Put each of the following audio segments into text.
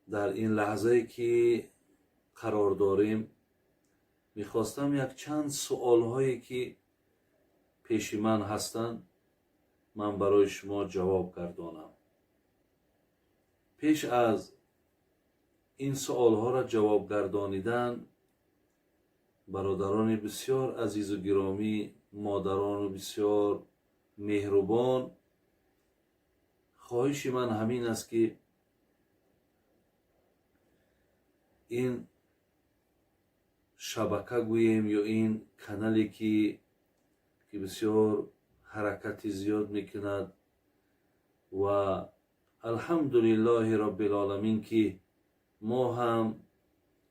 در این لحظه که قرار داریم میخواستم یک چند سوال هایی که پیش من هستند من برای شما جواب گردانم. پیش از این سوال ها را جواب گردانیدن، برادران بسیار عزیز و گرامی، مادران بسیار مهربان، خواهش من همین است که این شبکه گوییم یا این کانالی که بسیار حرکت زیاد میکند و الحمدلله رب العالمین که ما هم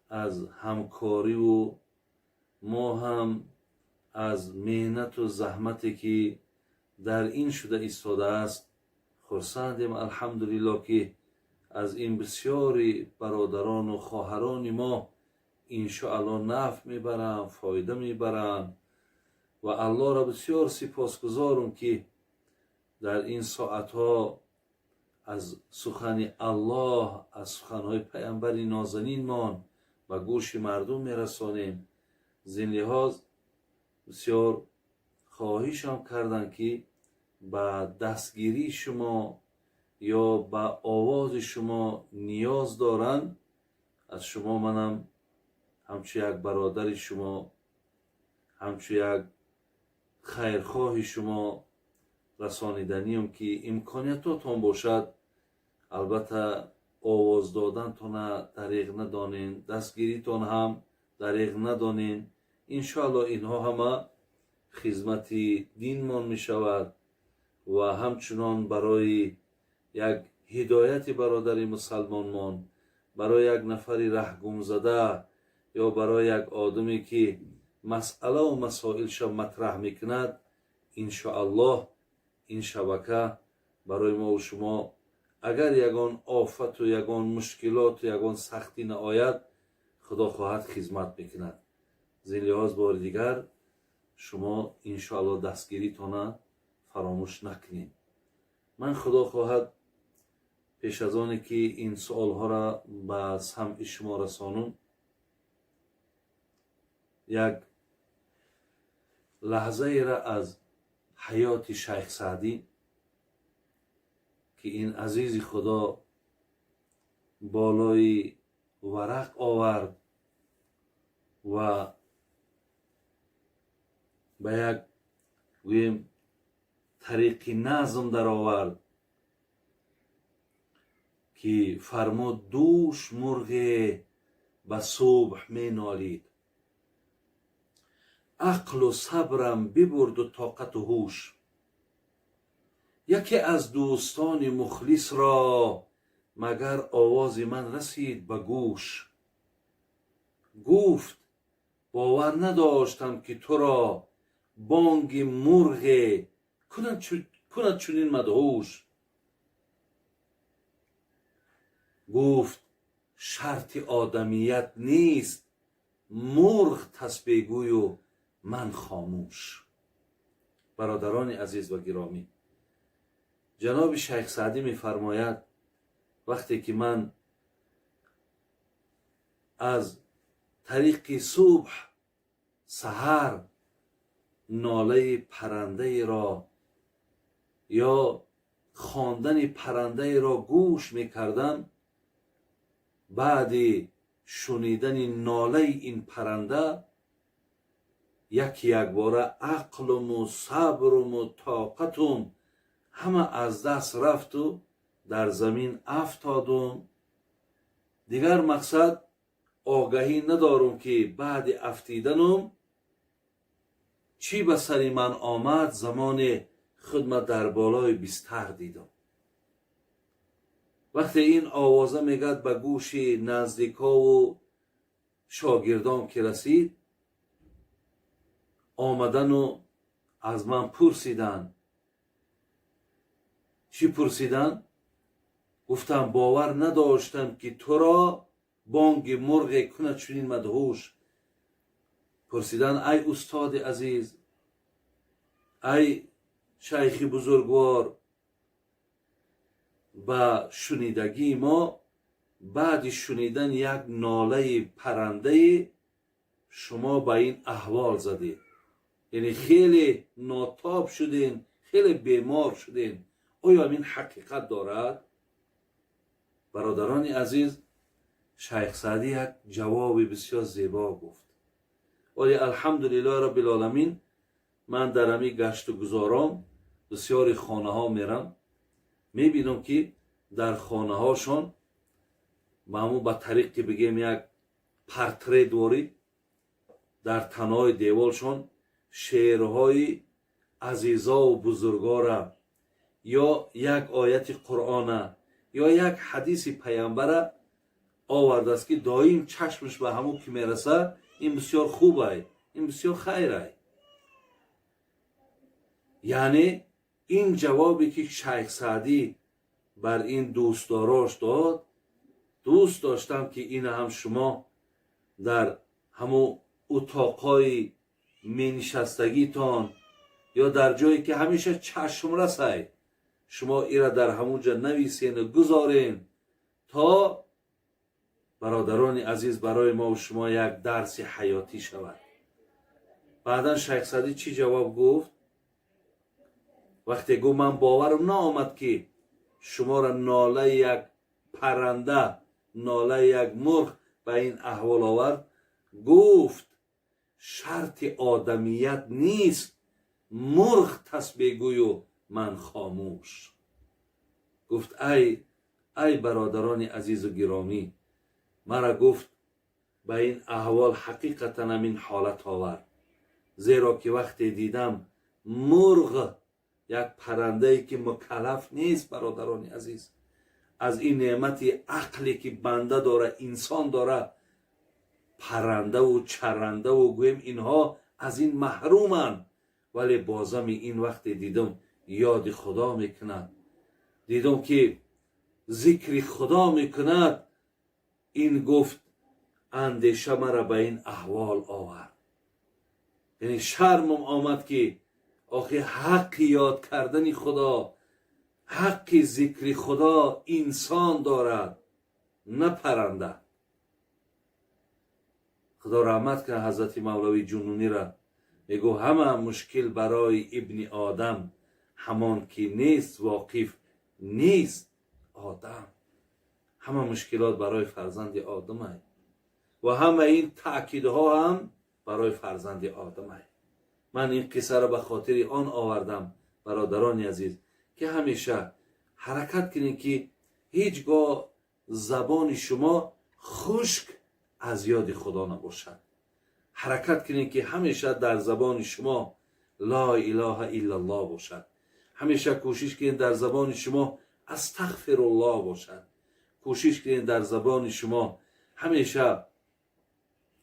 از همکاری و ما هم از مهنت و زحمتی که در این شده ایستاده است خرسندیم. الحمدلله که از این بسیاری برادران و خواهران ما انشاءالله نفع میبرند، فایده میبرند و الله را بسیار سپاسگزارم که در این ساعتها از سخن الله، از سخنهای پیامبر نازنین مان به گوش مردم میرسانیم. زین لحاظ بسیار خواهشم کردند که به دستگیری شما یا به آواز شما نیاز دارند. از شما منم همچو یک برادر شما، همچو یک خیرخواه شما رسانیدنیم که امکانیتاتون باشد. البته آواز دادنتون دریغ ندانین، دستگیریتون هم دریغ ندانین. انشاءالله اینها همه خدمت دین من می شود و همچنان برای یک هدایت برادر مسلمان من، برای یک نفری رهگم زده یا برای یک آدمی که مسئله و مسائلش مطرح میکند، انشاءالله این شبکه برای ما و شما اگر یگان آفت و یگان مشکلات و یگان سختی نآید خدا خواهد خدمت میکند. زین لحاظ بار دیگر شما انشاءالله دستگیریتان فراموش نکنید. من خدا خواهد پیش از آنی که این سوال ها را به سمع شما رسانم یک لحظه ای را از حیات شیخ سعدی که این عزیز خدا بالای ورق آورد و به یک گویم طریق نظم در آورد که فرمود دوش مرغ به صبح می نالید، عقل و صبرم ببرد و طاقت و هوش. یکی از دوستان مخلص را مگر آواز من رسید به گوش، گفت باور نداشتم که تو را بانگ مرغ کند چنین مدهوش. گفت شرط آدمیت نیست مرغ تسبیح گوی و من خاموش. برادران عزیز و گرامی، جناب شیخ سعدی می فرماید وقتی که من از طریق صبح سحر ناله پرنده را یا خواندن پرنده را گوش می کردم، بعد شنیدن ناله این پرنده یک باره عقلم و صبرم و طاقتم همه از دست رفت و در زمین افتادم. دیگر مقصد آگهی ندارم که بعد افتیدنم چی به سر من آمد. زمان خدمت در بالای بستر دیدم. وقتی این آوازه میگد به گوش نزدیکا و شاگردان که رسید، آمدن و از من پرسیدن. چی پرسیدن؟ گفتم باور نداشتم که تو را بانگ مرغ کند چنین مدهوش. پرسیدن ای استاد عزیز، ای شیخ بزرگوار، با شنیدگی ما بعد شنیدن یک ناله پرنده شما به این احوال زدید، یعنی خیلی ناتاب شدین، خیلی بیمار شدین. آیا این حقیقت دارد؟ برادران عزیز، شیخ سعدی یک جواب بسیار زیبا گفت. ولی الحمدلله رب العالمین، من در امی گشت و گذارام بسیاری خانه ها میرم، میبینم که در خانه هاشون معمول به طریق که بگیم یک پرتره دوری، در تنهای دیوالشون شعرهای عزیزا و بزرگا را یا یک آیت قرآن یا یک حدیث پیامبر آورده است که دایم چشمش به همون که میرسه این بسیار خوبه، این بسیار خیره. یعنی این جوابی که شیخ سعدی بر این دوستداراش داد، دوست داشتم که این هم شما در همون اتاقای مینشستگیتان یا در جایی که همیشه چشم رسه، شما ایره در همونجا نویسین و گذارین تا برادران عزیز برای ما و شما یک درس حیاتی شود. بعدا شیخ سعدی چی جواب گفت؟ وقتی گفت من باورم نآمد که شما را ناله یک پرنده، ناله یک مرغ به این احوال آورد، گفت شرط آدمیت نیست مرغ تسبیح گوی و من خاموش. گفت ای برادران عزیز و گرامی، مرا گفت به این احوال حقیقتا همین حالت آورد، زیرا که وقتی دیدم مرغ یک پرنده ای که مکلف نیست، برادران عزیز، از این نعمت عقلی که بنده داره، انسان داره، پرنده و چرنده و گویم اینها از این محرومن، ولی بازم این وقت دیدم یاد خدا میکند، دیدم که ذکر خدا میکند، این گفت اندیشه مرا به این احوال آورد. یعنی شرمم آمد که آخه حق یاد کردن خدا، حق ذکر خدا انسان دارد، نه پرنده. خدا رحمت کنه حضرت مولوی جنونی را، میگو همه مشکل برای ابن آدم، همان که نیست واقف نیست آدم. همه مشکلات برای فرزند آدم است و همه این تأکیدها هم برای فرزند آدم است. من این قصه را به خاطر آن آوردم برادران عزیز که همیشه حرکت کنید که هیچگاه زبان شما خشک از یاد خدا نباشد. حرکت کنید که همیشه در زبان شما لا اله الا الله باشد. همیشه کوشش کنید در زبان شما استغفر الله باشد. کوشش کنید در زبان شما همیشه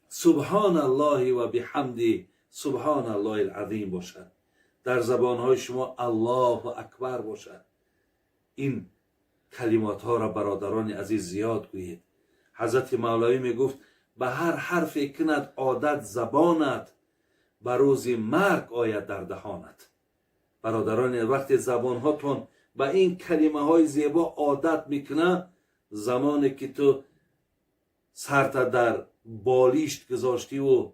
سبحان الله و بحمده سبحان الله العظیم باشد. در زبانهای شما الله اکبر باشد. این کلمات ها را برادران عزیز زیاد گویید. حضرت مولوی می گفت به هر حرفی کند عادت زبانت، به روز مرگ آید در دهانت. برادران وقتی زبان هاتون به این کلمه های زیبا عادت میکنه، زمانی که تو سرت در بالیشت گذاشتی و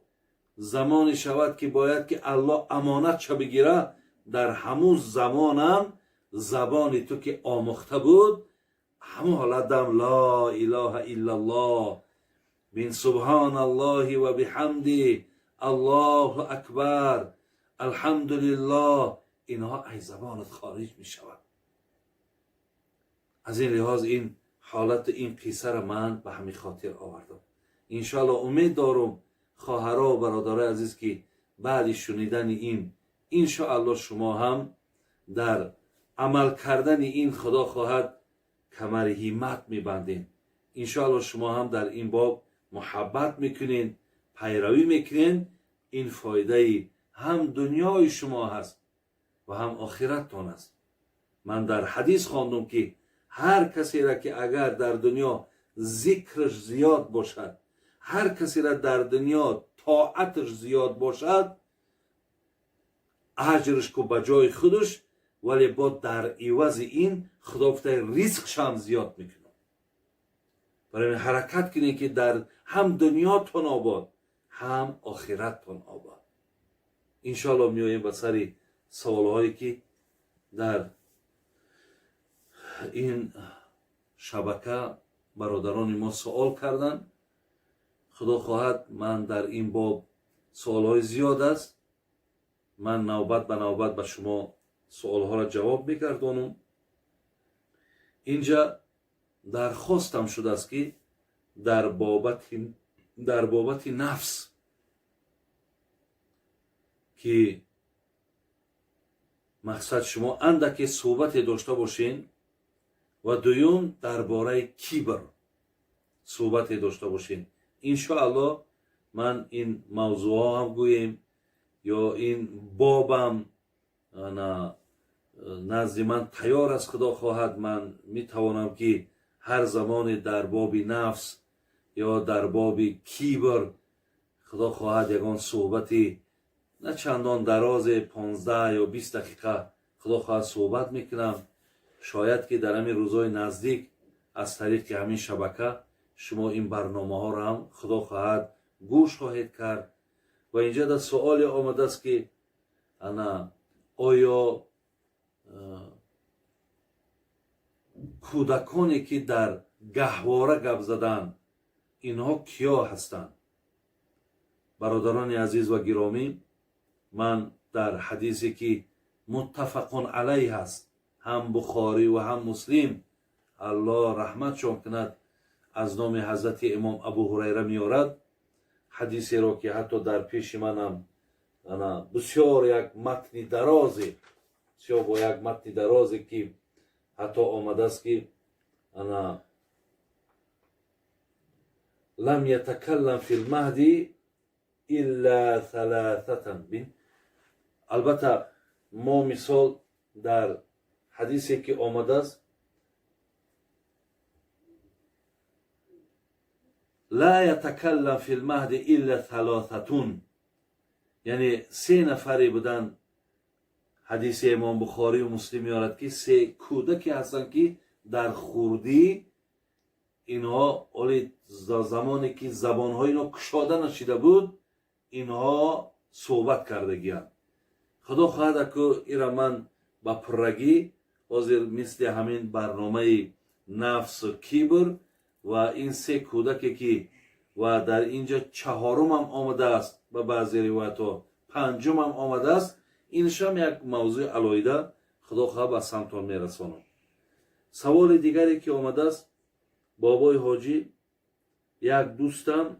زمانی شود که باید که الله امانت چه بگیره، در همون زمانم زبان تو که آموخته بود همون حالت دم لا اله الا الله من سبحان الله و بحمده الله اکبر الحمدلله، اینها از زبانت خارج می شود. از این لحاظ این حالت این قصه را من به همین خاطر آوردم. انشاءالله امید دارم خواهرها و برادرای عزیز که بعد شنیدن این انشاءالله شما هم در عمل کردن این خدا خواهد کمر همت میبندین. انشاءالله شما هم در این باب محبت میکنین، پیروی میکنین. این فایده هم دنیای شما هست و هم آخرتتان است. من در حدیث خواندم که هر کسی را که اگر در دنیا ذکرش زیاد باشد، هر کسی را در دنیا طاعتش زیاد باشد، اجرش کو بجای خودش، ولی با در عوض این خدا گفته رزقش هم زیاد میکنه. برای حرکت کنید که در هم دنیاتون آباد هم آخرتتون آباد. انشاءالله میاییم به سر سوالهایی که در این شبکه برادران ما سوال کردن. خدا خواهد من در این باب سوالهای زیاد است، من نوبت به نوبت به شما سوالها را جواب میگردانم. اینجا درخواستم شده است که در بابت نفس که مقصد شما اندک صحبت داشته باشین و دوم درباره کیبر صحبت داشته باشین. انشاءالله من این موضوع ها هم گویم یا این بابم نزد من تیار است. خدا خواهد من میتوانم که هر زمان در باب نفس یا در باب کیبر خدا خواهد یگان صحبتی نه چندان دراز 15 یا 20 دقیقه خدا خواهد صحبت میکنم. شاید که در همین روزهای نزدیک از طریق همین شبکه شما این برنامه ها را هم خدا خواهد گوش خواهید کرد. و اینجا در سوال آمده است که آیا کودکانی که در گهواره گپ زدن اینها کیا هستند؟ برادران عزیز و گرامی، من در حدیثی که متفقون علیه است، هم بخاری و هم مسلم الله رحمتشان کند، از نام حضرت امام ابو هریره میارد. حدیثی را که حتی در پیش منم بسیار یک متن درازی، بسیار با یک متن درازی که حتی آمده است که لم یتکلم فی المهدی الا ثلاثه. بین البته ما مثال در حدیثی که آمده است لا یتکلم فی المهدی الا ثلاثه، یعنی 3 نفری بودن. حدیث امام بخاری و مسلم میارد که 3 کودکی هستند که در خردی اینها اولی زمانی که زبانهای اینا کشاده نشده بود اینها صحبت کردگیند. خدا خواهد که ایرا من با پرگی حاضر مثل همین برنامه نفس و کیبر و این 3 کودکی که و در اینجا 4م هم آمده است، به بعضی روایت ها 5م هم آمده است. اینشم یک موضوع علایده خدا خواهد به سمتان میرسانم. سوال دیگری که آمده است، بابای حاجی یک دوستم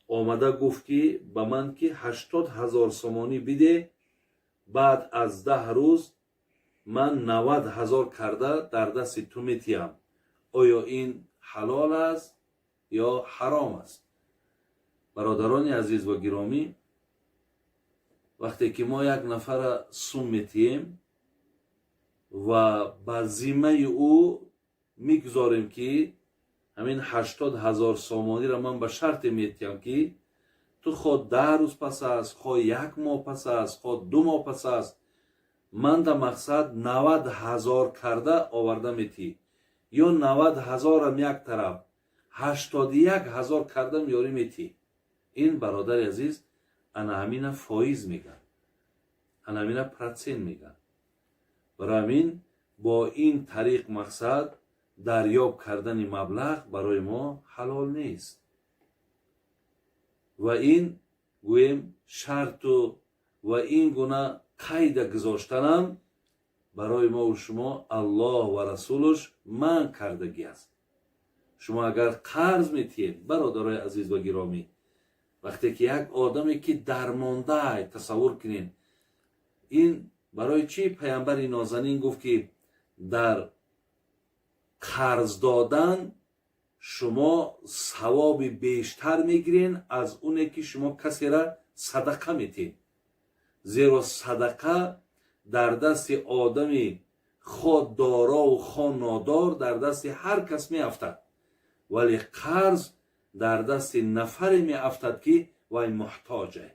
آمده گفت که به من که 80,000 سومانی بده، بعد از 10 روز من 90,000 کرده در دست تو میتیم. آیا این حلال است یا حرام است؟ برادران عزیز و گرامی، وقتی که ما یک نفر سوم میتیم و به ذمه او میگذاریم که همین 80,000 سومانی را من به شرط میتیم که تو خود 10 روز پس است، خود 1 ماه پس است، خود 2 ماه پس است، من در مقصد 90,000 کرده آورده میتی، یا 90,000 هم یک طرف 81,000 کرده میاری میتی. این برادر عزیز انا همین فایز میگن، انا همین پرسین میگن. برای همین با این طریق مقصد دریاب کردن مبلغ برای ما حلال نیست و این گویم شرط و این گونه قید گذاشتنم برای ما و شما الله و رسولش من کردگی است. شما اگر قرض میتید برادرای عزیز و گرامی، وقتی که یک آدمی که درمانده تصور کنین، این برای چی پیامبر نازنین گفت که در قرض دادن شما ثواب بیشتر میگیرین از اونه که شما کسی را صدقه میتین، زیرا صدقه در دست آدمی خود دارا و خود نادار در دست هر کس می افتد، ولی قرض در دست نفری می افتد که وی محتاجه.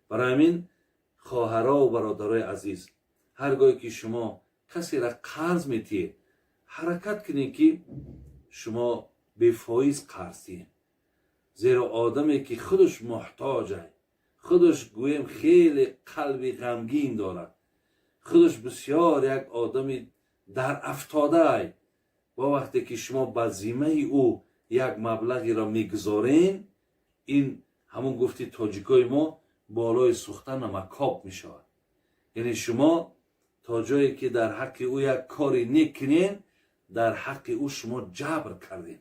برای همین خواهرها و برادرای عزیز، هرگاهی که شما کسی را قرض میتید حرکت کنید که شما بفایز قرضیم. زیرا آدمی که خودش محتاجه، خودش گویم خیلی قلب غمگین دارد، خودش بسیار یک آدمی در افتاده، با وقتی که شما به ذمه او یک مبلغی را میگذارین، این همون گفتی تاجیکای ما بالای سوخته نمکاب می شود. یعنی شما تا جایی که در حق او یک کاری نکنین، در حق او شما جبر کردین.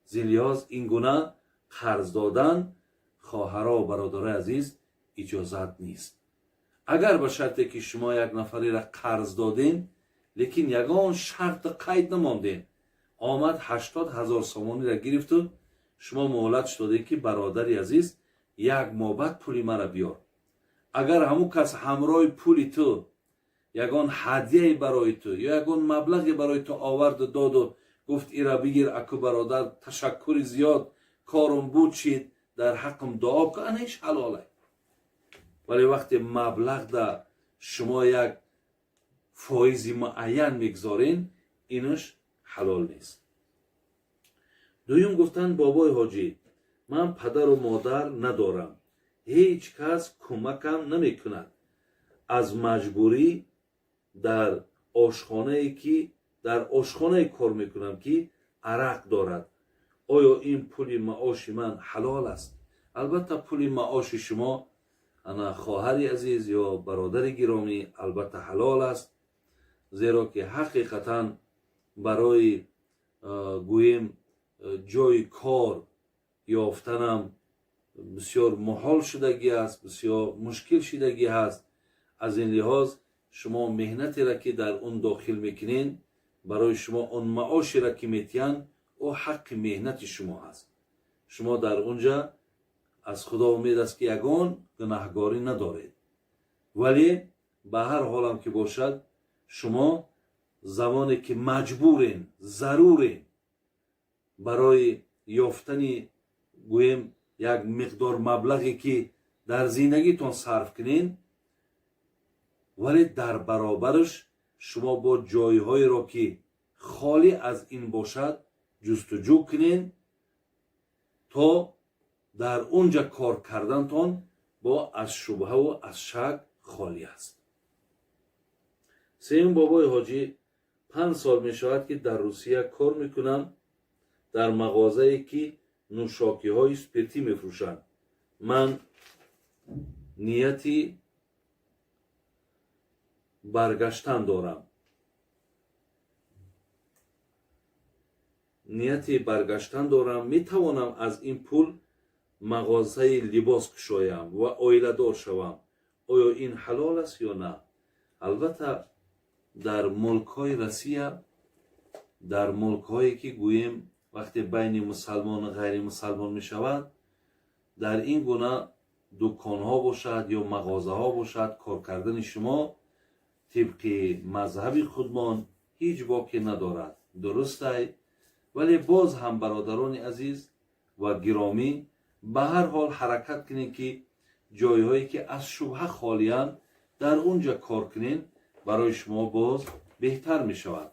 زیلیاز این گونه قرض دادن خواهرها و برادرای عزیز اجازت نیست. اگر به شرطی که شما یک نفری را قرض دادین، لیکن یگان شرط قید نماندین، آمد 80,000 سامانی را گرفت و شما مهلت داده که برادری عزیز یک ماه بعد پولی مرا بیار. اگر همون کس همراه پولی تو یگان هدیه برای تو یا یگان مبلغی برای تو آورد داد و گفت ایرا بگیر اکو برادر تشکر زیاد کارم بود چید در حقم دعا کن، هیچ حلاله. ولی وقتی مبلغ در شما یک فایزی معین میگذارین، اینش حلال نیست. دویم گفتن بابای حاجی من پدر و مادر ندارم، هیچ کس کمکم نمی کند، از مجبوری در آشخانه کار میکنم که عرق دارد. آیا این پول معاش من حلال است؟ البته پول معاش شما انا خواهری عزیز یا برادر گرامی البته حلال است، زیرا که حقیقتا برای گویم جای کار یافتنم بسیار محال شدگی است، بسیار مشکل شدگی است. از این لحاظ شما مهنتی را که در اون داخل میکنین، برای شما اون معاشی را که میتین او حق مهنت شما هست. شما در اونجا از خدا امید است که یگان گناهگاری ندارید. ولی به هر حالم که باشد شما زمانی که مجبورین، ضرورین برای یافتن گویم یک مقدار مبلغی که در زندگیتون صرف کنین، ولی در برابرش شما با جایهای را که خالی از این باشد جستجو کنین تا در اونجا کار کردنتون با از شبهه و از شک خالی است. سیم بابای حاجی 5 سال می شود که در روسیه کار میکنم، در مغازه‌ای که نوشاکی های سپرتی میفروشند. من نیتی برگشتن دارم. می توانم از این پول مغازه لباس کشایم و عائله دار شوم. آیا این حلال است یا نه؟ البته در ملک های روسیه، در ملک هایی که گوییم وقتی بین مسلمان و غیر مسلمان می شود، در این گونه دکان ها باشد یا مغازه ها باشد، کار کردن شما طبق مذهب خودمان هیچ باکی ندارد. درسته؟ ولی باز هم برادران عزیز و گرامی به هر حال حرکت کنین که جایهایی که از شبهه خالیان در اونجا کار کنین، برای شما باز بهتر می شود.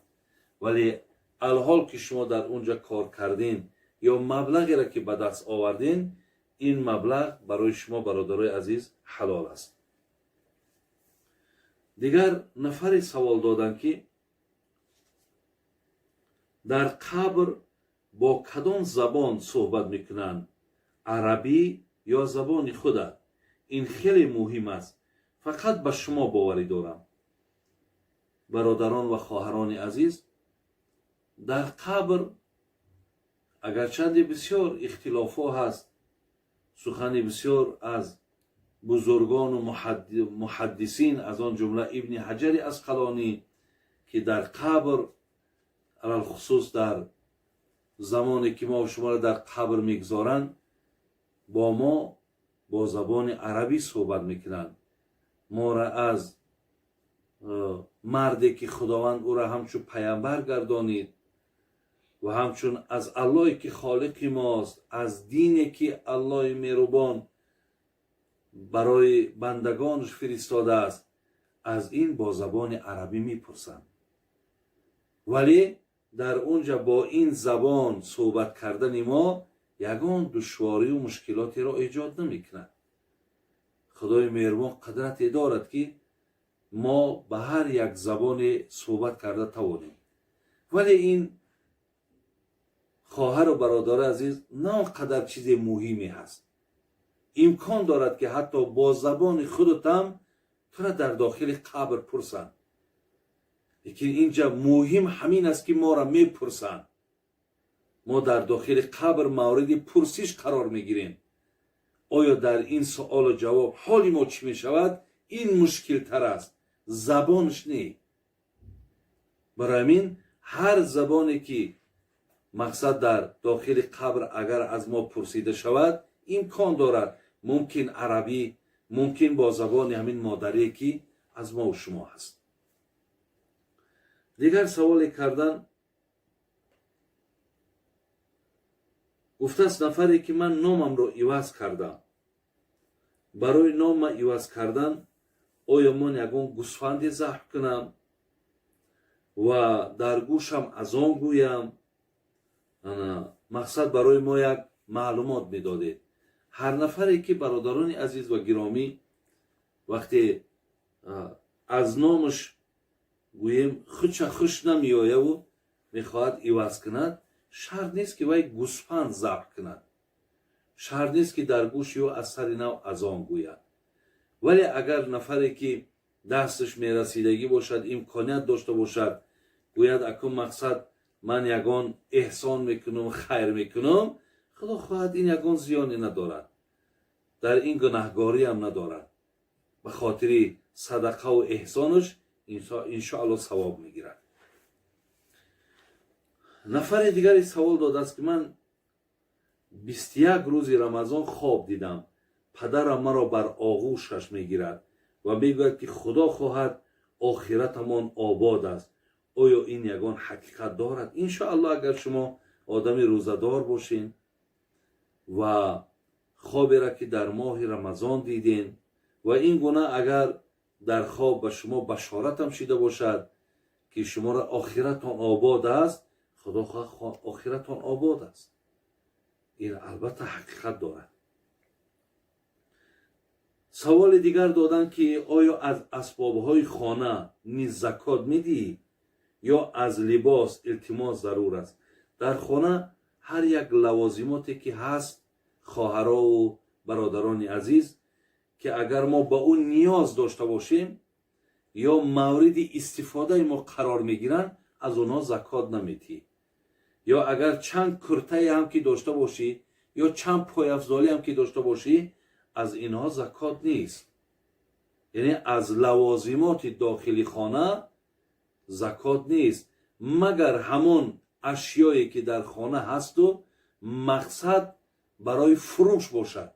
ولی الحال که شما در اونجا کار کردین یا مبلغی را که به دست آوردین، این مبلغ برای شما برادرای عزیز حلال است. دیگر نفری سوال دادن که در قبر با کدام زبان صحبت میکنند، عربی یا زبان خود؟ این خیلی مهم است. فقط به شما باوری دارم برادران و خواهران عزیز، در قبر اگرچند بسیار اختلاف ها هست، سخن بسیار از بزرگان و محدثین از آن جمله ابن حجر اسقلانی که در قبر علال خصوص در زمانی که ما و شما را در قبر میگذارند با ما با زبان عربی صحبت میکنند. ما را از مردی که خداوند او را همچون پیامبر گردانید و همچون از الله که خالق ماست، از دینی که الله مهربان برای بندگانش فرستاده است، از این با زبان عربی میپرسند. ولی در اونجا با این زبان صحبت کردن ما یگان دشواری و مشکلاتی را ایجاد نمیکنه. خدای مهربان قدرتی دارد که ما به هر یک زبان صحبت کرده توانیم. ولی این خواهر و برادر عزیز نه قدر چیز مهمی هست. امکان دارد که حتی با زبان خودت هم تو را در داخل قبر پرسند. لیکن اینجا مهم همین است که ما را میپرسند. ما در داخل قبر مورد پرسش قرار میگیریم. آیا در این سوال و جواب حال ما چی میشود؟ این مشکل تر است، زبانش نه. برای همین هر زبانی که مقصد در داخل قبر اگر از ما پرسیده شود، امکان دارد ممکن عربی، ممکن با زبان همین مادری که از ما و شما هست. دیگر سوال کردن گفته است نفری که من نامم رو عوض کردم، برای نام عوض کردن آیا من یگان گوسفندی ذبح کنم و در گوشم از آن گویم؟ مقصد برای ما یک معلومات میداده. هر نفری که برادران عزیز و گرامی وقتی از نامش گویم خودش خوش نمیآید و میخواهد عوض کند، شرط نیست که وی گوسفند ذبح کند، شرط نیست که در گوش یا از سر نو از آن گوید. ولی اگر نفری که دستش میرسیدگی باشد، امکانیت داشته باشد، گوید اکنون مقصد من یگان احسان میکنم، خیر میکنم، خدا خواهد این یگان زیانی ندارد، در این گناهگاری هم ندارد. به خاطر صدقه و احسانش انشاءالله ثواب میگیرد. نفر دیگری سوال داده است که من 21 روز رمضان خواب دیدم، پدرم مرا بر آغوشش میگیرد و میگوید که خدا خواهد آخرتمان آباد است. آیا این یگان حقیقت دارد؟ انشاءالله اگر شما آدم روزدار باشین و خوابی را که در ماه رمضان دیدین و این گونه اگر در خواب به شما بشارت هم شده باشد که شما را آخرتان آباد است، خدا خواهد آخرتان آباد است. این البته حقیقت دارد. سوال دیگر دادن که آیا از اسبابهای خانه نیز زکات میدی یا از لباس التماس ضرور است؟ در خانه هر یک لوازماتی که هست خواهرها و برادران عزیز که اگر ما با اون نیاز داشته باشیم یا مورد استفاده ما قرار میگیرن، از اونها زکات نمیدی. یا اگر چند کرته هم که داشته باشی یا چند پای افضالی هم که داشته باشی، از اینها زکات نیست. یعنی از لوازمات داخلی خانه زکات نیست، مگر همون اشیایی که در خانه هست و مقصد برای فروش باشد.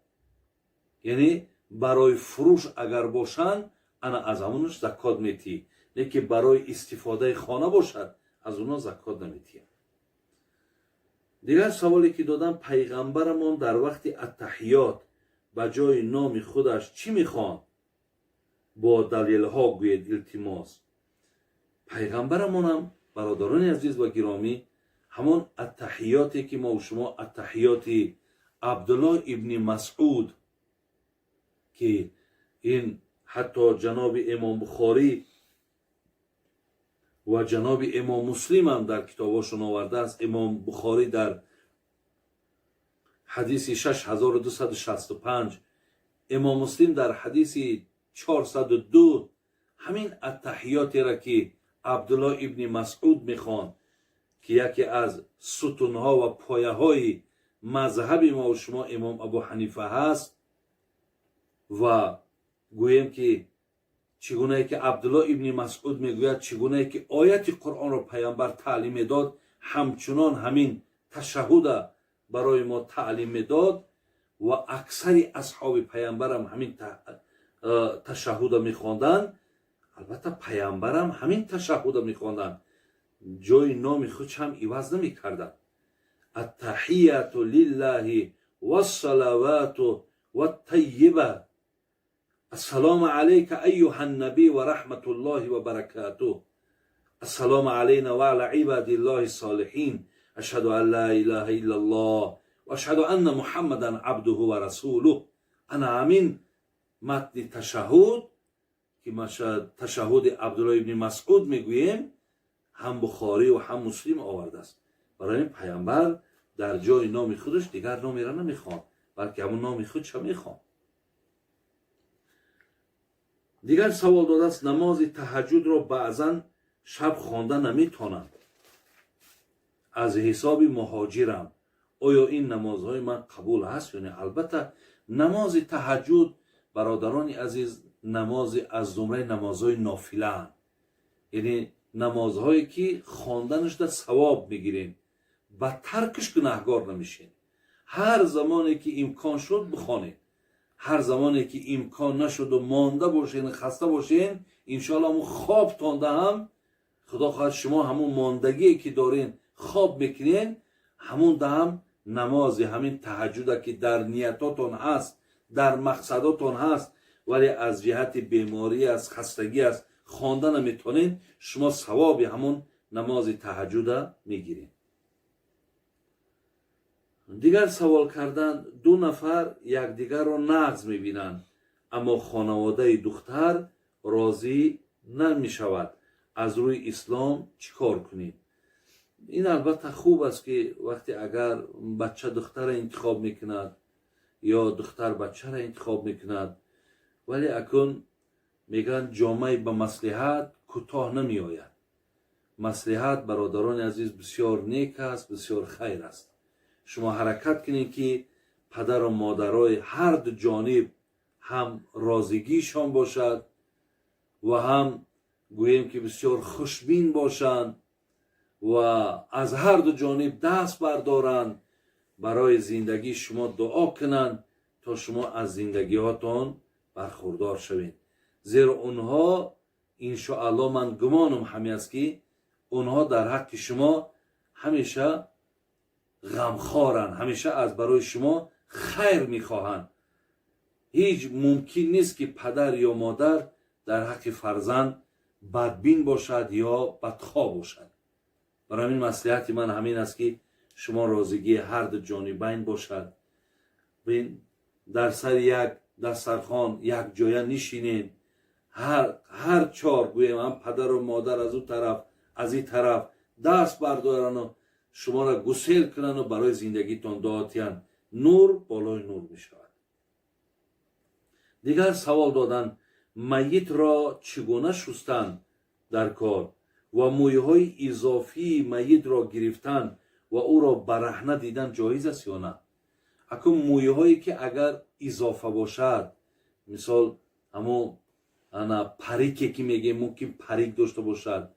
یعنی برای فروش اگر باشند، انا از همونش زکات میتی، لیکن برای استفاده خانه باشد از اونها زکات نمیتی. دیگر سوالی که دادم، پیغمبرمون در وقت التحیات به جای نام خودش چی میخوان؟ با دلیل ها گوید التماس. پیغمبرمون هم برادران عزیز و گرامی همون التحیاتی که ما و شما التحیات عبدالله ابن مسعود که این حتی جناب امام بخاری و جناب امام مسلم هم در کتاباشون آورده است. امام بخاری در حدیث 6265، امام مسلم در حدیث 402 همین التحیاتی را که عبدالله ابن مسعود میخوان که یکی از ستونها و پایه های مذهب ما و شما امام ابو حنیفه هست و گویم که چگونه که عبدالله ابن مسعود میگوید چگونه که آیت قرآن را پیامبر تعلیم داد، همچنان همین تشهد برای ما تعلیم داد و اکثر اصحاب پیامبر هم همین تشهد میخواندن. البته پیامبر هم همین تشهد میخواندن، جای نام خودش هم عوض نمیکردن. التحیات لله والصلوات والطیبه، السلام علیک ایها النبی و رحمت الله و برکاته. السلام علینا و علی عباد الله الصالحین اشهد ان لا اله الا الله و اشهد ان محمدا عبده و رسوله. انا همین متن تشهد که تشهد عبدالله ابن مسعود میگوییم هم بخاری و هم مسلم آورده است. برای این پیامبر در جای نام خودش دیگر نامی را نمیخوان، بلکه همون نام خودش را میخوان. دیگر سوال داده است نماز تهجد را بعضا شب خوانده نمیتونم، از حساب مهاجرم، آیا این نمازهای من قبول هست یا نه؟ البته نماز تهجد برادران عزیز نماز از زمره نمازهای نافله اند، یعنی نمازهایی که خواندنش در ثواب میگیرین، با ترکش گناهگار نمیشین. هر زمانی که امکان شد بخوانید، هر زمانی که امکان نشد و مانده باشین خسته باشین، انشاءالله همون خواب تانده هم خدا خواهد شما همون ماندگی که دارین خواب میکنین همون ده هم نماز همین تهجد که در نیتاتون هست، در مقصداتون هست، ولی از جهت بیماری از خستگی از خواندن نمیتونین، شما ثواب همون نماز تهجد میگیرین. دیگر سوال کردن دو نفر یکدیگر را نقض میبینند اما خانواده دختر راضی نمیشود، از روی اسلام چیکار کنیم؟ این البته خوب است که وقتی اگر بچه دختر را انتخاب میکند یا دختر بچه را انتخاب میکند، ولی اکنون میگن جامعه به مصلحت کوتاه نمی آید. مصلحت برادران عزیز بسیار نیک است، بسیار خیر است. شما حرکت کنید که پدر و مادرای هر دو جانب هم راضیگیشان باشد و هم گوییم که بسیار خوشبین باشند و از هر دو جانب دست بردارند، برای زندگی شما دعا کنند تا شما از زندگی هاتون برخوردار شوید. زیرا اونها انشاءالله من گمانم همین است که اونها در حق شما همیشه غمخوارن، همیشه از برای شما خیر میخواهند. هیچ ممکن نیست که پدر یا مادر در حق فرزند بدبین باشد یا بدخواه باشد. برای این مصلحت من همین است که شما راضیگی هر دو جانبین باشد. در سر یک دسترخوان یک جایه نشینین، هر چهار گویم هم پدر و مادر از اون طرف از این طرف دست بردارن و شما را گسیل کنن و برای زندگیتان دعاتین، نور بالای نور می شود. دیگر سوال دادن میت را چگونه شستن در کار و مویه های اضافی میت را گرفتن و او را برهنه دیدن جایز است یا نه؟ اکنون مویه هایی که اگر اضافه باشد، مثال همون پریکی که میگه ممکن پریک داشته باشد،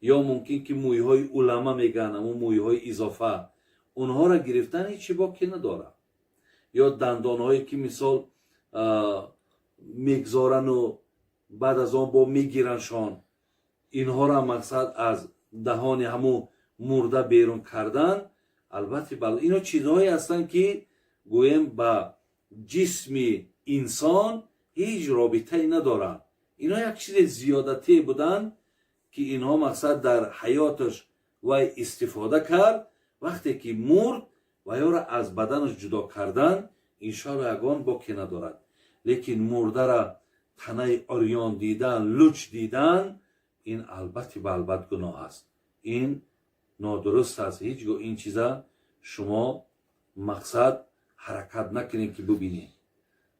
یا ممکن که مویه های علما میگن همون مویه های اضافه، اونها را گرفتن هیچی باکی نداره. یا دندان هایی که مثال میگذارن و بعد از آن با میگیرنشان، اینها را مقصد از دهان همون مرده بیرون کردن. البته اینا چیزهایی هستن که گویم با جسم انسان هیچ رابطه ندارن. اینا یک چیز زیادتی بودن که اینها مقصد در حیاتش و استفاده کرد، وقتی که مرد و یا را از بدنش جدا کردن انشاءالله یگان باکی ندارد. لیکن مرده را تنه عریان دیدن، لچ دیدن، این البته به البته گناه است. این نادرست است. هیچگاه این چیزا شما مقصد حرکت نکنید که ببینید.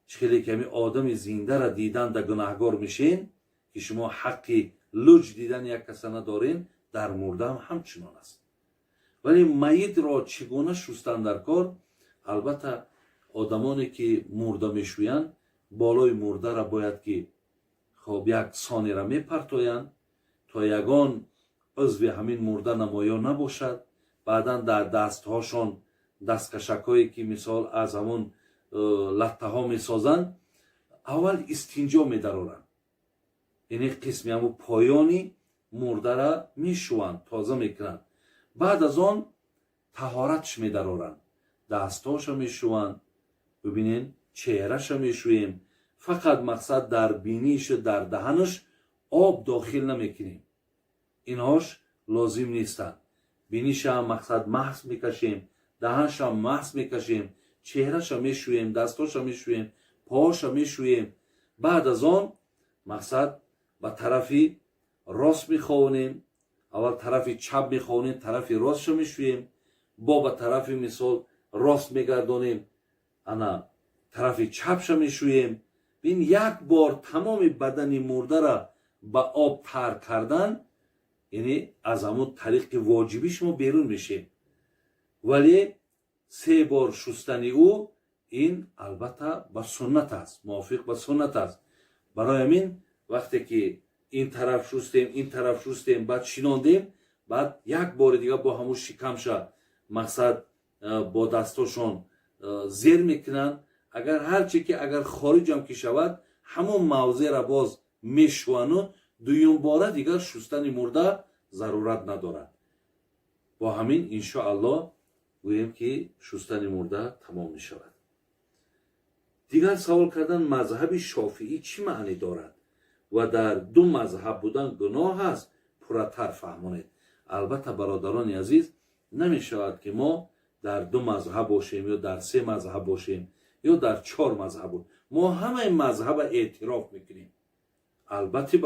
چخیلی که همی آدم زنده را دیدن در گناهگار میشین که شما حقی لج دیدن یک کس ندارین، در مرده هم همچنان است. ولی میت را چگونه شستن در کار؟ البته آدمانی که مرده میشویند بالای مرده را باید که خب یک سانی را میپرتویند تا یگان عضو همین مرده نمایان نباشد. بعدا در دستهاشون دستکشکایی که مثال از همون لطه ها میسازند، اول استنجا میدارند، یعنی قسمی همون پایانی مرده را میشوند، تازه میکنند. بعد از آن طهارتش میدارند، دستهاش میشوند. ببینین چهرهش میشویم، فقط مقصد در بینیش در دهنش آب داخل نمیکنیم. اینهاش لازم نیستند. بینیش هم مقصد محض میکشیم، دهنش هم محض میکشیم، چهرش هم میشویم، دستاش هم میشویم، پاهاش هم میشویم. بعد از آن مقصد به طرفی راست میخوانیم. اول طرفی چپ میخوانیم، طرفی راست شو میشویم. با به طرفی مثال راست میگردانیم، انا طرفی چپ شو میشویم. بین یک بار تمام بدن مرده را به آب تر کردن، یعنی از همون طریق که واجبیش ما بیرون میشیم. ولی 3 بار شستنی او این البته با سنت است، موافق با سنت است. برای همین وقتی که این طرف شستیم، این طرف شستیم، بعد شیناندیم، بعد یک بار دیگه با همون شکمش مقصد با دستاشون زیر میکنن. اگر هرچی که اگر خارج هم که شود همون موضع را باز میشوانو، دویم باره دیگر شستن مرده ضرورت ندارد. با همین انشاءالله گوییم که شستن مرده تمام می شود. دیگر سوال کردن مذهب شافعی چی معنی دارد و در 2 مذهب بودن گناه است؟ پرتر فهمانید. البته برادران عزیز، نمی شود که ما در 2 مذهب باشیم یا در 3 مذهب باشیم یا در 4 مذهب باشیم. ما همه مذهب اعتراف میکنیم. البته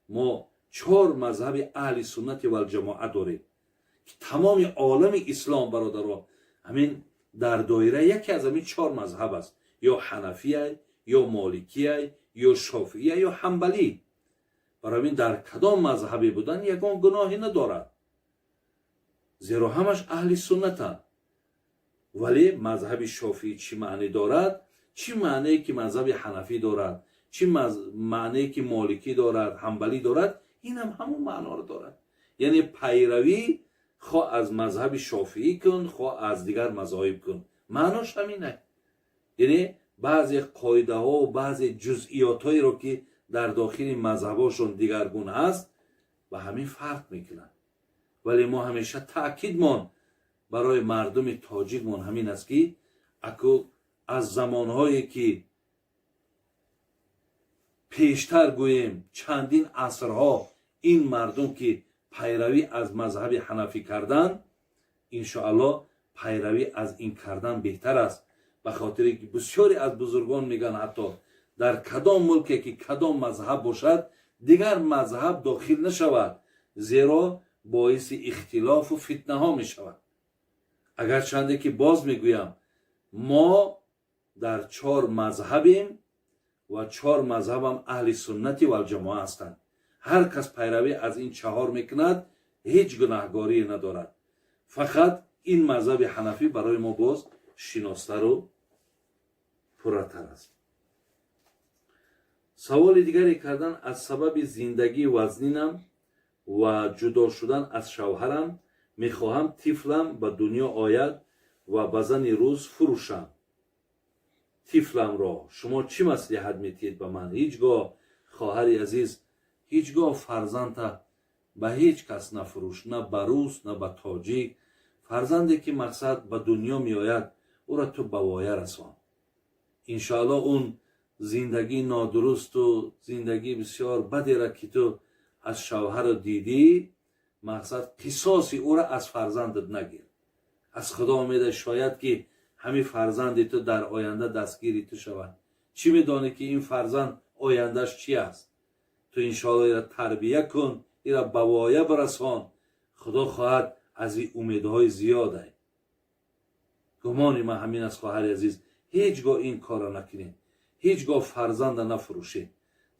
ما 4 مذهب اهل سنت و الجماعت داریم که تمام عالم اسلام برادران همین در دایره یکی از همین 4 مذهب است، یا حنفیه، یا مالکیه، یا شافعیه، یا حنبلی. برای همین در کدام مذهبی بودن یگان گناهی ندارد، زیرا همش اهل سنتند. ولی مذهب شافعی چی معنی دارد، چی معنی که مذهب حنفی دارد، چی معنی که مالکی دارد، حنبلی دارد، این هم همون معنا رو دارد. یعنی پیروی خواه از مذهب شافعی کن، خواه از دیگر مذاهب کن، معناش همینه. یعنی بعضی قاعده ها و بعضی جزئیات هایی رو که در داخل مذهباشون دیگرگون هست و همین فرق میکنن. ولی ما همیشه تاکید من برای مردم تاجیک من همین است که اکو از زمانهایی که پیشتر گوییم چندین عصرها این مردم که پیروی از مذهب حنفی کردن، انشاءالله پیروی از این کردن بهتر است. به خاطر که بسیاری از بزرگان میگن حتی در کدام ملکی که کدام مذهب باشد دیگر مذهب داخل نشود، زیرا باعث اختلاف و فتنه ها می شود. اگر چنده که باز میگویم ما در 4 مذهبیم و 4 مذهب هم اهل سنتی و الجماعه هستند. هر کس پیروی از این 4 میکند هیچ گناهگاری ندارد. فقط این مذهب حنفی برای ما باز شناسته و پرتر است. سوال دیگری کردن از سبب زندگی وزنینم و جدا شدن از شوهرم میخواهم طفلم به دنیا آید و بزن روز فروشم. طفلم را شما چی مصلحت میتید به من؟ هیچگاه خواهر عزیز، هیچگاه فرزند به هیچ کس نفروش، نه به روس نه به تاجیک. فرزندی که مقصد به دنیا می آید او را تو به وایه رسان. انشاءالله اون زندگی نادرست و زندگی بسیار بدی را که تو از شوهر دیدی، مقصد قصاصی او را از فرزندت نگیر. از خدا امیده شاید که همین فرزند تو در آینده دستگیری تو شود. چی میدانی که این فرزند آیندهش چی است؟ تو انشاءالله ایرا تربیه کن، ایرا به وایه برسان. خدا خواهد از این امیدهای زیاده. گمانی من همین از خواهر عزیز، هیچگاه این کار را نکنید، هیچگاه فرزند نفروشید،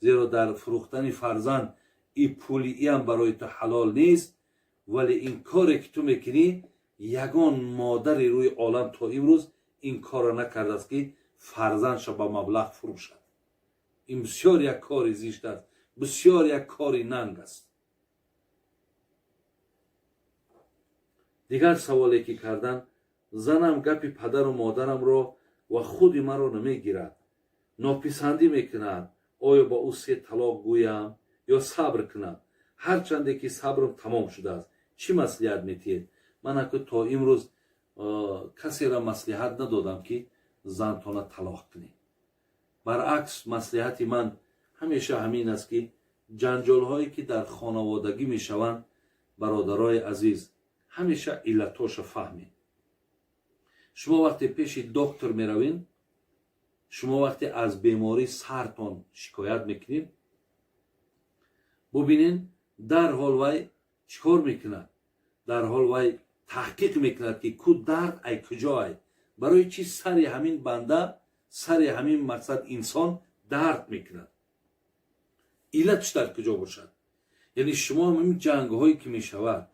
زیرا در فروختن فرزند این پولی هم برای تو حلال نیست. ولی این کاری که تو میکنی یگان مادری روی عالم تا امروز این کار را نکرده است که فرزندش به مبلغ فروشد. این بسیار یک کاری زشت است، بسیار یک کاری ننگ است. دیگر سوالی که کردن، زنم گپی پدر و مادرم را و خود مرا نمیگیرد، ناپسندی میکند. آیا با او 3 طلاق گویم یا صبر کنم؟ هرچنده که صبرم تمام شده است، چی مصلحت میتید؟ من اکو تا امروز کسی را مصلحت ندادم که زن تانه طلاق کنی. برعکس مصلحت من همیشه همین است که جنجال هایی که در خانوادگی می شوند برادرای عزیز همیشه علتاش فهمید. شما وقتی پیش دکتر می روین، شما وقتی از بیماری سرتان شکایت میکنید، ببینین در حال وی چیکار میکند؟ در حال وی تحقیق میکند که کود درد ای کجای، برای چی سری همین بنده، سری همین مقصد انسان درد میکند، علتش در کجا باشد؟ یعنی شما همین جنگ هایی که میشود،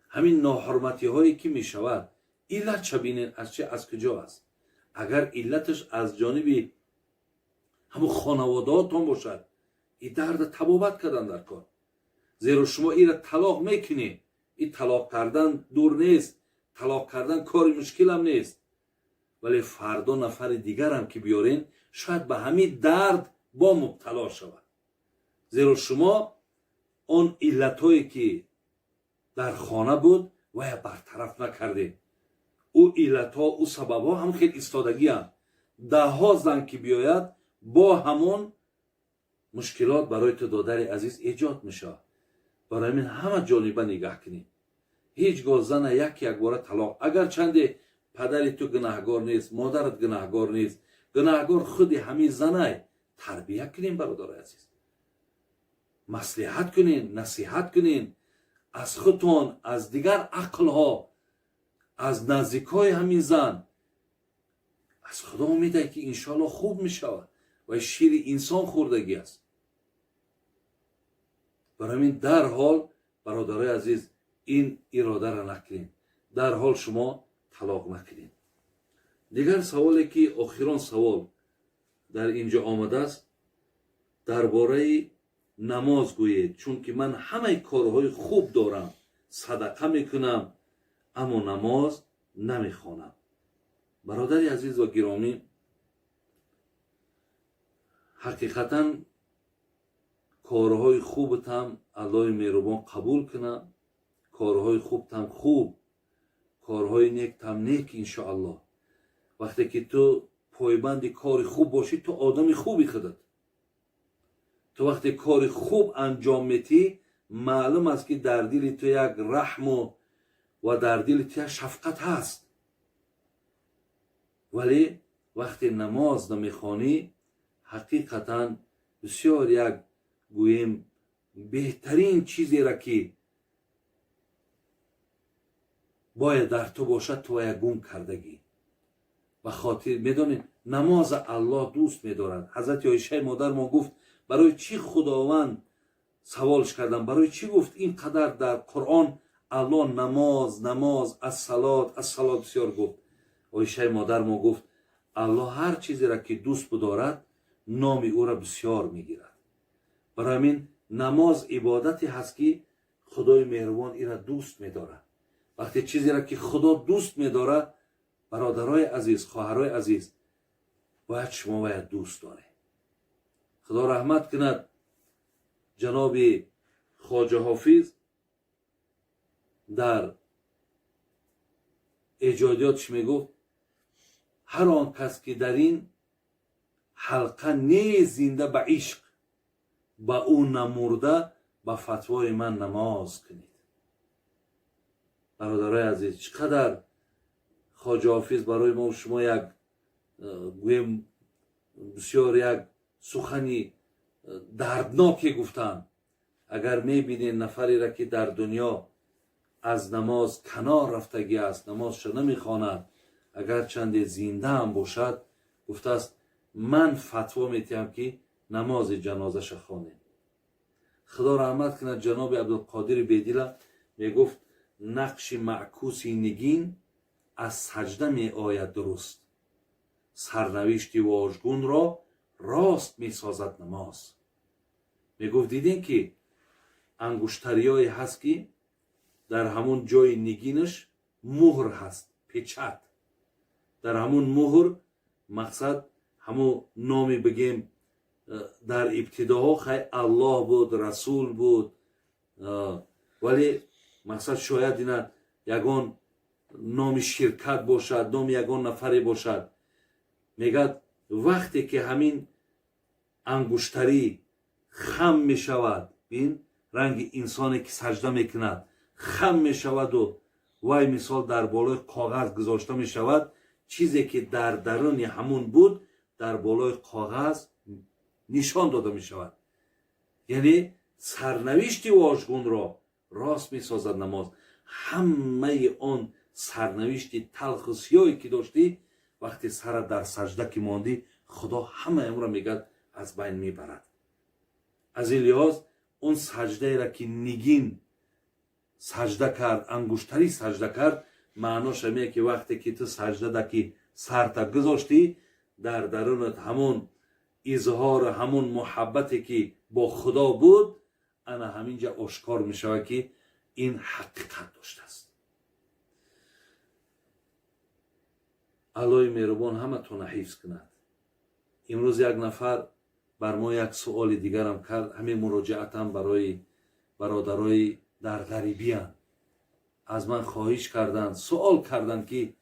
همین ناحرمتی هایی که میشود، علت چه بینین از چه، از کجا است؟ اگر علتش از جانب همون خانوادهاتون باشد، این درد تبابت کردن در کار. زیرا شما این را طلاق میکنی، این طلاق کردن دور نیست، طلاق کردن کاری مشکل هم نیست، ولی فردا نفر دیگر هم که بیارین شاید به همین درد با مبتلا شود. زیرا شما اون علتهایی که در خانه بود و یا برطرف نکردین. او علتها، او سببها هم خیلی ایستادگی هم. 10 زن که بیاید با همون مشکلات برای تو دادر عزیز ایجاد میشه. برای من همه جانبه نگاه کنید. هیچگاه زن یک بار طلاق، اگر چنده پدر تو گناهگار نیست، مادرت گناهگار نیست، گناهگار خود همین زنه، تربیت کنین برادر عزیز، مصلحت کنین، نصیحت کنین، از خودتون، از دیگر عقل ها، از نزدیکای همین زن از خدا امیده که انشالله خوب میشه و شیر انسان خوردگی است. برای این در حال برادرای عزیز این اراده را نکنین، در حال شما طلاق نکنین. دیگر سوالی که آخران سوال در اینجا آمده است درباره نماز گویید، چون که من همه کارهای خوب دارم، صدقه میکنم اما نماز نمیخوانم. برادر عزیز و گرامی، حقیقتا کارهای خوبت هم الله مهربان قبول کنه، کارهای خوبت هم خوب، کارهای نیک هم نیک انشاءالله. وقتی که تو پایبند کار خوب باشی، تو آدم خوبی خودت. تو وقتی کار خوب انجام میدی، معلوم است که در دل تو یک رحم و در دل تو شفقت هست. ولی وقتی نماز نمیخوانی، حقیقتا بسیار یک گویم بهترین چیزی را که باید در تو باشد تو یک گم کردگی. و خاطر میدونید نماز الله دوست میدارد. حضرت عایشه مادر ما گفت برای چی خداوند سوالش کردن، برای چی گفت اینقدر در قرآن الله نماز نماز الصلات الصلات بسیار گفت؟ عایشه مادر ما گفت الله هر چیزی را که دوست بدارد نام او را بسیار میگیرد. برای همین نماز عبادتی هست که خدای مهربان این را دوست میدارد. وقتی چیزی را که خدا دوست میدارد، برادرای عزیز، خواهرای عزیز، باید شما باید دوست داره. خدا رحمت کند جناب خواجه حافظ در ایجادیاتش میگفت هر آن کس که در این حلقه نه زنده به عشق، با او نمرده به فتوای من نماز کنید. برادرای عزیز، چقدر خواجه حافظ برای ما و شما یک گویم بسیار یک سخنی دردناکی گفتن. اگر میبینید نفری را که در دنیا از نماز کنار رفتگی است، نمازش نمیخواند، اگر چند زنده هم باشد، گفته است من فتوا میتیم که نماز جنازش خوانه. خدا رحمت کنه جناب عبدالقادر بیدیله میگفت نقش معکوسی نگین از سجده می آید درست، سرنوشت واژگون را راست می سازد نماز. می گفت دیدین که انگشتریایی هست که در همون جای نگینش مهر هست، پچت. در همون مهر مقصد همون نامی بگیم در ابتداها خیلی الله بود، رسول بود، ولی مقصد شاید اینا یگان نام شرکت باشد، نام یگان نفری باشد. میگد وقتی که همین انگشتری خم می شود. بین رنگ انسانی که سجده میکند خم می شود و وای مثال در بالای کاغذ گذاشته می شود. چیزی که در درون همون بود در بالای کاغذ نشان داده می شود. یعنی سرنوشت واژگون را راست می سازد نماز. همه آن سرنوشت تلخ و سیاهی که داشتی وقتی سر در سجده که ماندی خدا همه اون را میگه از بین میبرد. از این لحاظ اون سجده را که نگین سجده کرد انگشتری سجده کرد معناش میگه که وقتی که تو سجده دا که سر تا گذاشتی در درونت همون اظهار همون محبتی که با خدا بود انا همینجا آشکار میشود که این حقیقت داشته است. الهی مهربان همه تون حفظ کند. امروز یک نفر بر ما یک سوال دیگر هم کرد. همین مراجعتم برای برادرای در غریبی هم از من خواهش کردند سوال کردند که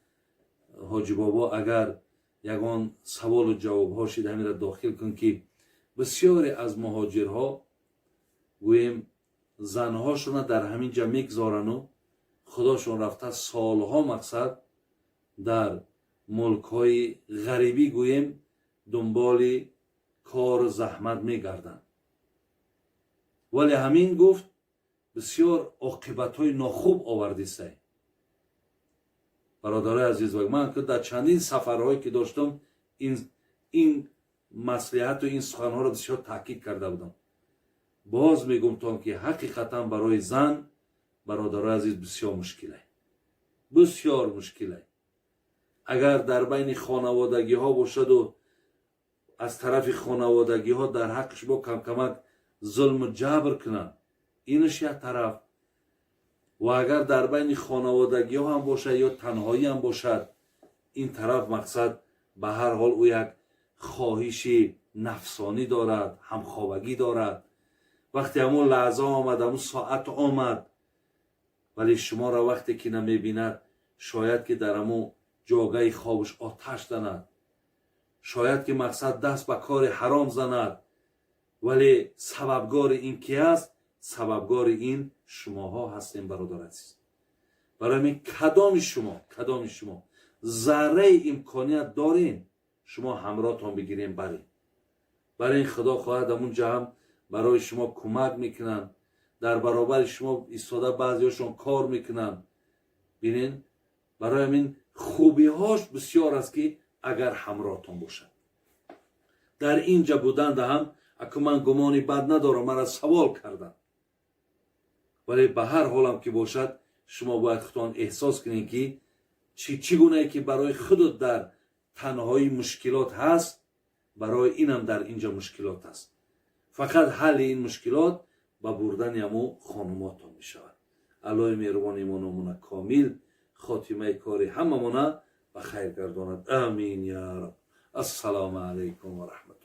حاجی بابا اگر یگان سوال و جواب ها شده همین را داخل کن که بسیاری از مهاجرها گویم زنهاشون در همین جا میگذارن و خداشون رفته سالها مقصد در ملک های غریبی گویم دنبال کار و زحمت میگردن. ولی همین گفت بسیار عاقبت های ناخوب آوردیسته. برادرای عزیز و من که در چندین سفرهایی که داشتم این مصلحت و این سخنها را بسیار تاکید کرده بودم. باز میگم تا که حقیقتا برای زن برادرای عزیز بسیار مشکله. بسیار مشکله. اگر در بین خانوادگی ها باشد و از طرف خانوادگی ها در حقش با کم کمک ظلم و جبر کنن اینش یک طرف و اگر در بین خانوادگی ها هم باشد یا تنهایی هم باشد این طرف مقصد به هر حال او یک خواهش نفسانی دارد همخوابگی دارد. وقتی همون لحظه آمد همون ساعت آمد ولی شما را وقتی که نمیبیند شاید که در همون جاگه خوابش آتش زند شاید که مقصد دست به کار حرام زند ولی سببگار این کی است؟ سببگار این شماها هستین برادر عزیز. برای من کدام شما ذره امکانیت دارین شما همراهتان بگیرین برای این خدا خواهد همون جمع برای شما کمک میکنن در برابر شما ایستاده بعضیاشون کار میکنن. ببینین برای من خوبی هاش بسیار است که اگر همراهتان باشد در اینجا بودند هم اگه من گمانی بد ندارم مرا سوال کردن ولی به هر حالم که باشد شما باید خودتان احساس کنید که چگونه که برای خودت در تنهایی مشکلات هست برای اینم در اینجا مشکلات هست. فقط حل این مشکلات با بردن همو خانماتان می شود. الهی مهربان ایمانمون کامل خاتمه کار هممون به خیر گرداند. آمین یا رب. السلام علیکم و رحمت